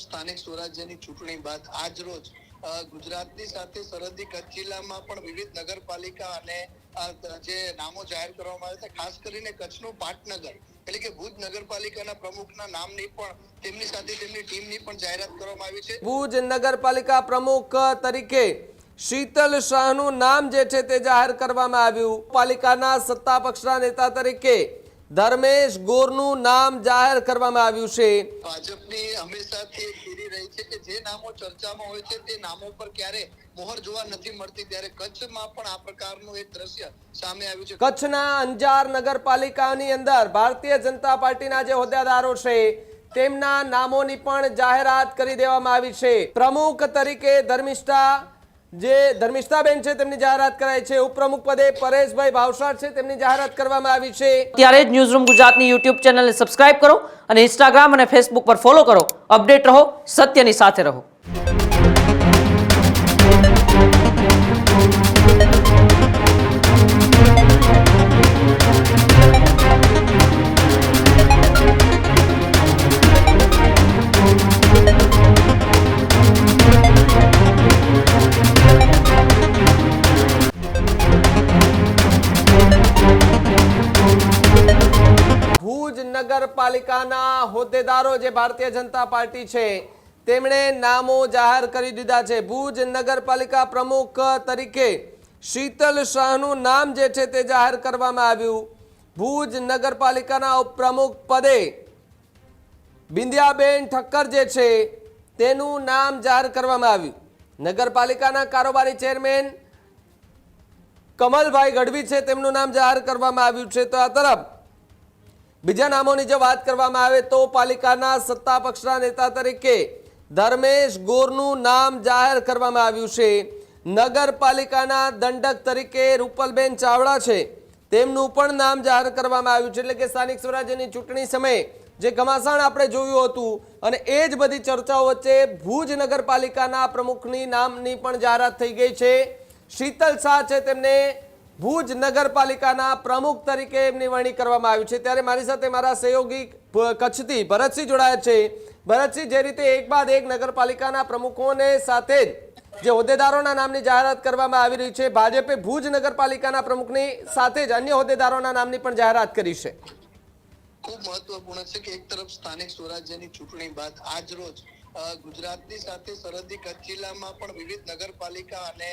સ્થાનિક સ્વરાજ્યની ચૂંટણી બાદ આજ રોજ ગુજરાતની સાથે સરહદી કચ્છ જિલ્લામાં પણ વિવિધ નગરપાલિકા અને જે નામો જાહેર કરવામાં આવ્યા છે, ખાસ કરીને કચ્છનું પાટનગર એટલે કે ભુજ નગરપાલિકાના પ્રમુખના નામની પણ તેમની સાથે તેમની ટીમની પણ જાહેરાત કરવામાં આવી છે। ભુજ નગરપાલિકા પ્રમુખ તરીકે શીતલ શાહનું નામ જે છે તે જાહેર કરવામાં આવ્યું। પાલિકાના સત્તા પક્ષના નેતા તરીકે ધર્મેશ ગોરનું નામ જાહેર કરવામાં આવ્યું છે। ભાજપની હંમેશાથી ખીરી રહી છે કે જે નામો ચર્ચામાં હોય છે તે નામો પર ક્યારે મોહર જોવા નથી મળતી, ત્યારે કચ્છમાં પણ આ પ્રકારનું એક દ્રશ્ય સામે આવ્યું છે। કચ્છના અંજાર નગરપાલિકાની અંદર ભારતીય જનતા પાર્ટીના જે હોદ્દેદારો છે તેમના નામોની પણ જાહેરાત કરી દેવામાં આવી છે। પ્રમુખ તરીકે ધર્મિષ્ઠાબેન છે તેમની જાહેરાત કરાઈ છે। ઉપપ્રમુખ પદે પરેશભાઈ ભાવસાર છે તેમની જાહેરાત કરવામાં આવી છે। ત્યારે જ ન્યૂઝરૂમ ગુજરાતની યુટ્યુબ ચેનલને સબસ્ક્રાઇબ કરો અને ઇન્સ્ટાગ્રામ અને ફેસબુક પર ફોલો કરો। અપડેટ રહો, સત્યની સાથે રહો। ભુજ નગરપાલિકાના હોદ્દેદારો જે ભારતીય જનતા પાર્ટી છે તેમણે નામો જાહેર કરી દીધા છે। ભુજ નગરપાલિકા પ્રમુખ તરીકે શીતલ શાહનું નામ જે છે તે જાહેર કરવામાં આવ્યું। ભુજ નગરપાલિકાના ઉપપ્રમુખ પદે બિંદિયાબેન ઠક્કર જે છે તેનું નામ જાહેર કરવામાં આવ્યું। નગરપાલિકાના કારોબારી ચેરમેન કમલભાઈ ગઢવી છે તેમનું નામ જાહેર કરવામાં આવ્યું છે। તો આ તરફ બીજા નામોની જો વાત કરવામાં આવે તો પાલિકાના સત્તા પક્ષના નેતા તરીકે ધર્મેશ ગોરનું નામ જાહેર કરવામાં આવ્યું છે। નગરપાલિકાના દંડક તરીકે રૂપલબેન ચાવડા છે તેમનું પણ નામ જાહેર કરવામાં આવ્યું છે। એટલે કે સ્થાનિક સ્વરાજ્યની ચૂંટણી સમયે જે ઘમાસાણ આપણે જોયું હતું અને એ જ બધી ચર્ચાઓ વચ્ચે ભુજ નગરપાલિકાના પ્રમુખની નામની પણ જાહેરાત થઈ ગઈ છે। શીતલ શાહ છે તેમને ભુજ નગરપાલિકાના પ્રમુખ તરીકે એમની વરણી કરવામાં આવી છે। ત્યારે મારી સાથે મારા સહયોગી કચ્છથી ભરતસિંહ જોડાયા છે। ભરતસિંહ, જે રીતે એક બાદ એક નગરપાલિકાના પ્રમુખોને સાથે જે હોદ્દેદારોના નામની જાહેરાત કરવામાં આવી રહી છે, ભાજપે ભુજ નગરપાલિકાના પ્રમુખની સાથે જ અન્ય હોદ્દેદારોના નામની પણ જાહેરાત કરી છે। ખૂબ મહત્વપૂર્ણ છે કે એક તરફ સ્થાનિક સ્વરાજ્યની ચૂંટણી બાદ આજ રોજ ગુજરાતની સાથે સરહદી કચ્છ જિલ્લામાં પણ વિવિધ નગરપાલિકા અને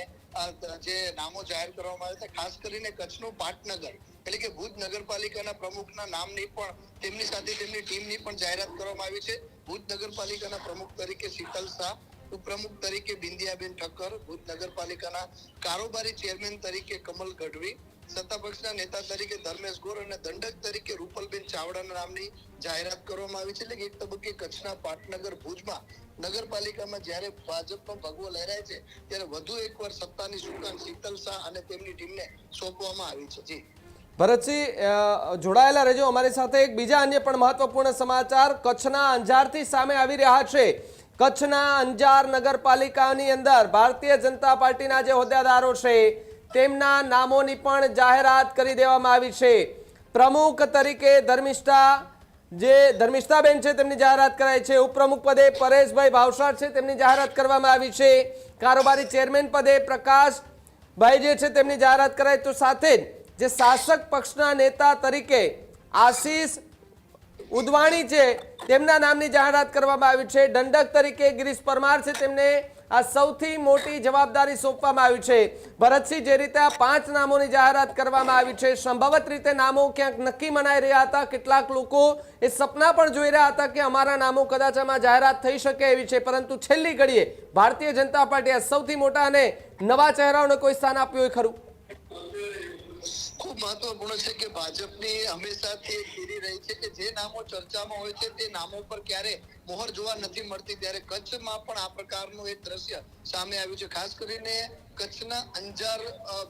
જે નામો જાહેર કરવામાં આવ્યા છે, ખાસ કરીને કચ્છનું પાટનગર એટલે કે ભુજ નગરપાલિકાના પ્રમુખના નામની પણ તેમની સાથે તેમની ટીમની પણ જાહેરાત કરવામાં આવી છે। ભુજ નગરપાલિકાના પ્રમુખ તરીકે શીતલ શાહ, ઉપપ્રમુખ તરીકે બિંદિયાબેન ઠક્કર, ભુજ નગરપાલિકાના કારોબારી ચેરમેન તરીકે કમલ ગઢવી, સત્તા પક્ષના નેતા તરીકે ધર્મેશ ગોર અને દંડક તરીકે રૂપલબેન ચાવડાના નામની જાહેરાત કરવામાં આવી છે। એટલે કે એક તબક્કે કચ્છના પાટનગર ભુજમાં નગરપાલિકામાં જ્યારે ભાજપનો ભગવો લહેરાય છે ત્યારે વધુ એકવાર સત્તાની સુકાન શીતલ શાહ અને તેમની ટીમને સોંપવામાં આવી છે। જી ભરતસિંહ, જોડાયેલા રહેજો અમારી સાથે। એક બીજા અન્ય પણ મહત્વપૂર્ણ સમાચાર કચ્છના અંજારથી સામે આવી રહ્યા છે। કચ્છના અંજાર નગરપાલિકાની અંદર ભારતીય જનતા પાર્ટીના જે હોદ્દેદારો છે તેમના નામોની પણ જાહેરાત કરી દેવામાં આવી છે। પ્રમુખ તરીકે ધર્મિષ્ઠાબેન છે તેમની જાહેરાત કરાઈ છે। ઉપપ્રમુખ પદે પરેશભાઈ ભાવસાર છે તેમની જાહેરાત કરવામાં આવી છે। કારોબારી ચેરમેન પદે પ્રકાશભાઈ જે છે તેમની જાહેરાત કરાઈ। તો સાથે જ જે શાસક પક્ષના નેતા તરીકે આશીષ ઉદવાણી છે તેમના નામની જાહેરાત કરવામાં આવી છે। દંડક તરીકે ગિરીશ પરમાર છે તેમને આ સૌથી મોટી જવાબદારી સોંપવામાં આવી છે। ભરતસિંહ, જે રીતે આ 5 નામોની જાહેરાત કરવામાં આવી છે, સંભવત રીતે નામો ક્યાંક નક્કી મનાઈ રહ્યા હતા। કેટલાક લોકો એ સપના પણ જોઈ રહ્યા હતા કે અમારા નામો કદાચ આમાં જાહેરાત થઈ શકે એવી છે, પરંતુ છેલ્લી ઘડીએ ભારતીય જનતા પાર્ટી આ સૌથી મોટા અને નવા ચહેરાઓને કોઈ સ્થાન આપ્યું હોય ખરું? ખૂબ મહત્વપૂર્ણ છે કે ભાજપની હંમેશાથી ખીરી રહી છે કે જે નામો ચર્ચામાં હોય છે તે નામો પર ક્યારે મોહર જોવા નથી મળતી, ત્યારે કચ્છમાં પણ આ પ્રકારનું એક દ્રશ્ય સામે આવ્યું છે। ખાસ કરીને કચ્છના અંજાર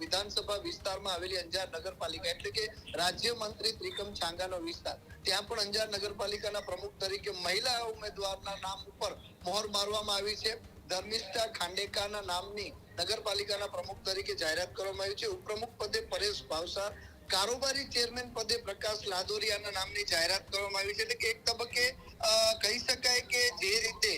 વિધાનસભા વિસ્તારમાં આવેલી અંજાર નગરપાલિકા એટલે કે રાજ્ય મંત્રી ત્રિકમ છાંગાનો વિસ્તાર, ત્યાં પણ અંજાર નગરપાલિકાના પ્રમુખ તરીકે મહિલા ઉમેદવારના નામ ઉપર મોહર મારવામાં આવી છે। ધર્મિષ્ઠા ખાંડેકાના નામની નગરપાલિકાના પ્રમુખ તરીકે જાહેરાત કરવામાં આવી છે। ઉપપ્રમુખ પદે પરેશ ભાવસાર, કારોબારી ચેરમેન પદે પ્રકાશ લાદોરિયાના નામની જાહેરાત કરવામાં આવી છે। એટલે કે એક તબક્કે કહી શકાય કે જે રીતે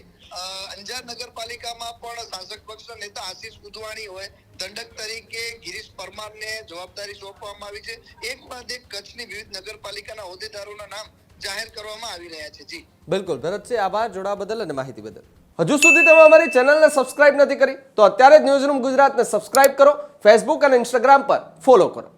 અંજાર નગરપાલિકામાં પણ શાસક પક્ષના નેતા આશીષ ઉદવાણી હોય, દંડક તરીકે ગિરીશ પરમારને જવાબદારી સોંપવામાં આવી છે. એક બાદ એક કચ્છની વિવિધ નગરપાલિકાના હોદ્દેદારોના નામ જાહેર કરવામાં આવી રહ્યા છે. જી બિલકુલ ભરતસિંહ, આભાર જોડાવા બદલ અને માહિતી બદલ. હજુ સુધી તમે અમારી ચેનલને સબસ્ક્રાઇબ નથી કરી તો અત્યારે જ ન્યૂઝરૂમ ગુજરાતને સબસ્ક્રાઇબ કરો, ફેસબુક અને ઇન્સ્ટાગ્રામ પર ફોલો કરો.